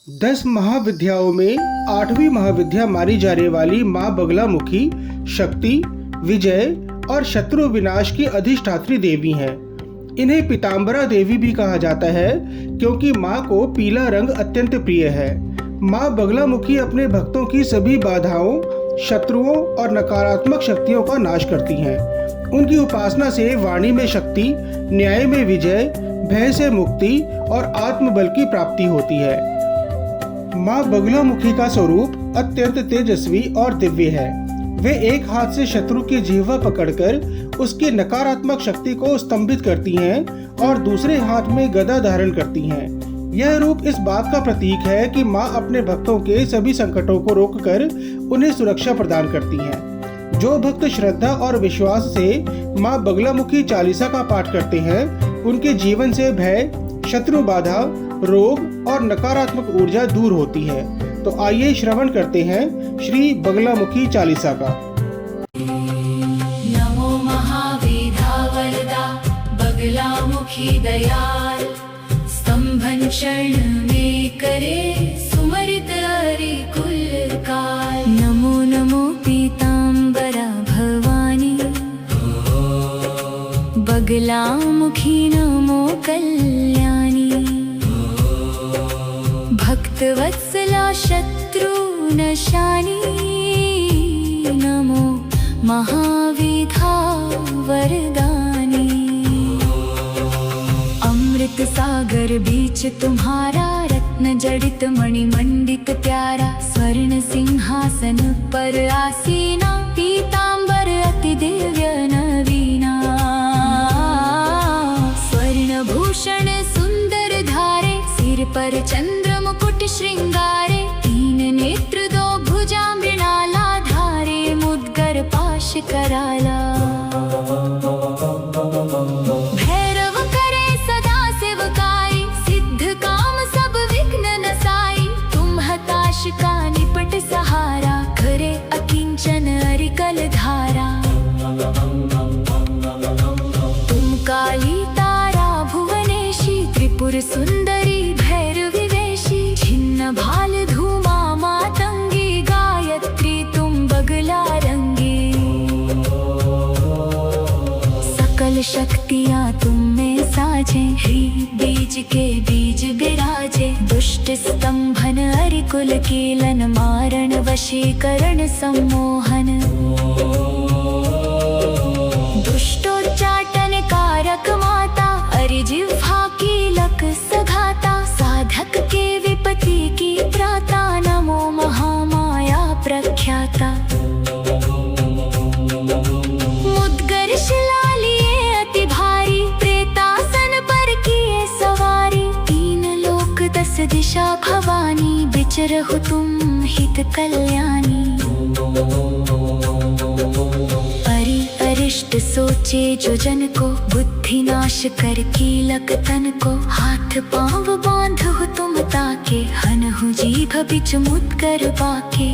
10 महाविद्याओं में 8वीं महाविद्या मानी जाने वाली माँ बगलामुखी शक्ति, विजय और शत्रु विनाश की अधिष्ठात्री देवी हैं। इन्हें पीताम्बरा देवी भी कहा जाता है क्योंकि माँ को पीला रंग अत्यंत प्रिय है। माँ बगलामुखी अपने भक्तों की सभी बाधाओं, शत्रुओं और नकारात्मक शक्तियों का नाश करती हैं। उनकी उपासना से वाणी में शक्ति, न्याय में विजय, भय से मुक्ति और आत्मबल की प्राप्ति होती है। माँ बगलामुखी का स्वरूप अत्यंत तेजस्वी और दिव्य है। वे एक हाथ से शत्रु की जिह्वा पकड़कर उसकी नकारात्मक शक्ति को स्तंभित करती हैं और दूसरे हाथ में गदा धारण करती हैं। यह रूप इस बात का प्रतीक है कि माँ अपने भक्तों के सभी संकटों को रोककर उन्हें सुरक्षा प्रदान करती हैं। जो भक्त श्रद्धा और विश्वास से माँ बगलामुखी चालीसा का पाठ करते हैं, उनके जीवन से भय, शत्रु बाधा, रोग और नकारात्मक ऊर्जा दूर होती है। तो आइए श्रवण करते हैं श्री बगलामुखी चालीसा का। नमो महावेदा वरदा बगलामुखी दयाल, स्तंभन शरण में करे सुमरित हरि कुल काल। नमो नमो पीताम्बरा भवानी, बगलामुखी नमो कल्याणी। भक्तवत्सला शत्रुनशानी, नमो महाविधा वरदानी। अमृत सागर बीच तुम्हारा, रत्न जड़ित मणिमंडित प्यारा। स्वर्ण सिंहासन पर आसीना, पीताम्बर अति दिव्य नवीना। स्वर्ण भूषण सुंदर धारे, सिर पर चंद्र मुकुट श्रृंगारे। तीन नेत्र दो भुजा मृणाला, धारे मुद्गर पाश कराला। भैरव करे सदा सेवकाई, सिद्ध काम सब विघ्न नसाई। तुम हताश का निपट सहारा, करे अकिंचन अरिकल धारा। तुम काली तारा भुवनेशी, त्रिपुर सुंदरी भैरवी वेशी। छिन्न भाल धूमा मातंगी, गायत्री तुम बगला रंगी। सकल शक्तियाँ तुम में साझे, ह्री बीज के बीज विराजे। दुष्ट स्तंभन अरिकुल कीलन, मारण वशीकरण सम्मोहन। दुष्टोच्चाटन कारक माता, अरिजिह्वा कीलक सघाता। साधक के विपत्ति की त्राता, नमो महामाया प्रख्याता। मुद्गर शिला लिए अति भारी, प्रेतासन पर किए सवारी। तीन लोक 10 दिशा भवानी, विचरहु तुम हित कल्याणी। अरिष्ट सोचे जो जन को, बुद्धि नाश कर कीलक तन को। हाथ पांव बांधो तुम ताके, हनहु जीभ बिच मुद्गर बाके।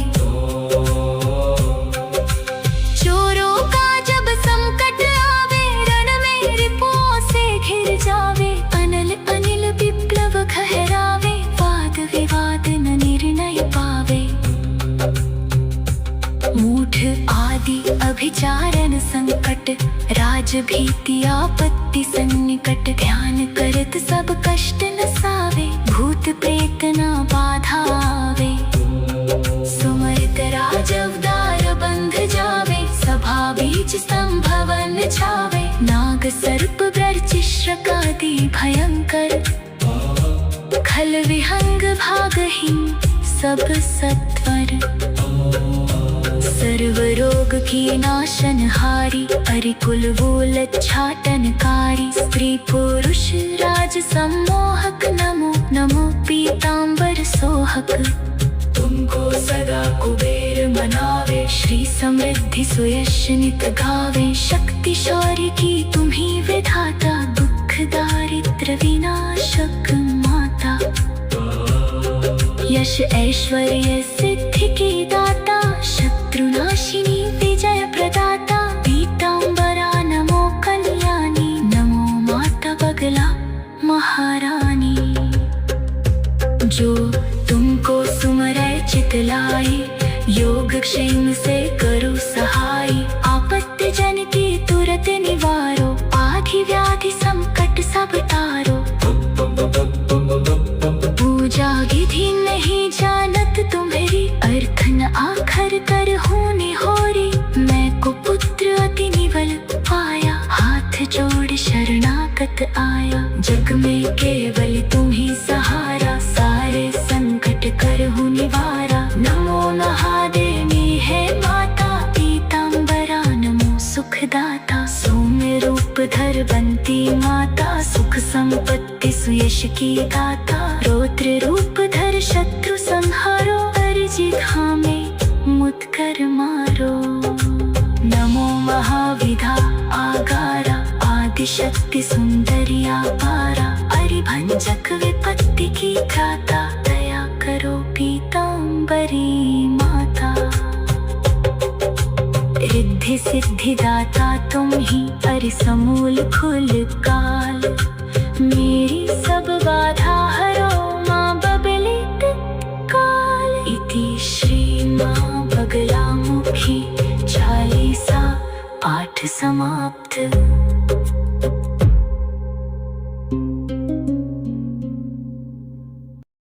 चोरों का जब संकट आवे, रण में रिपुओं से घिर जावे। अनल अनिल विप्लव खहरावे, वाद विवाद न निर्णय पावे। मूढ़ आदि अभिचारण संकट, राज भीति आपत्ति सन्निकट। ध्यान करत सब कष्ट नसावे, भूत प्रेत न बाधा आवे। सुमरित राजवदार बंध जावे, सभा बीच संभवन छावे। नाग सर्प गर्चिश्रकादि भयंकर, खल विहंग भागहीन सब सत्वर। सर्व रोग की नाशनहारी, अरिकुल वूलच्छाटनकारी। स्त्री पुरुष राज सम्मोहक, नमो नमो पीताम्बर सोहक। तुमको सदा कुबेर मनावे, श्री समृद्धि सुयश नित गावे। शक्ति शौर्य की तुम्ही विधाता, दुख दारिद्र विनाशक माता। यश ऐश्वर्य सिद्धि की दाता, शत्रुनाशिनी विजय प्रदाता। पीताम्बरा नमो कल्याणी, नमो माता बगला महारानी। जो तुम चितलाई, योग क्षेम से करो सहाय। आपत्ति जन की तुरत निवारो, आधि व्याधि संकट सब तारो। पूजा विधि नहीं जानत तुम्हारी, अर्थ न आखर कर होने होरी। मैं को पुत्र अति निवल पाया, हाथ जोड़ शरणागत आया। जग में केवल तुम ही सहारा, सारे संकट करहु निवारा। नमो महादेवी है माता, पीताम्बरा नमो सुखदाता। सौम्य रूप धर बनती माता, सुख संपत्ति सुयश की दाता। रौद्र रूप धर शत्रु संहारो, अर्जी घामे मुद कर मारो। नमो महाविधा आगारा, आदिशक्ति सुंदरिया पारा। अरिभंजक विपत्ति की त्राता, दया करो पीताम्बरी माता। रिद्धि सिद्धि दाता तुम ही, अरिसमूल खुल काल। मेरी सब बाधा हरो, माँ बगले काल। इति श्री माँ बगलामुखी 40 पाठ समाप्त।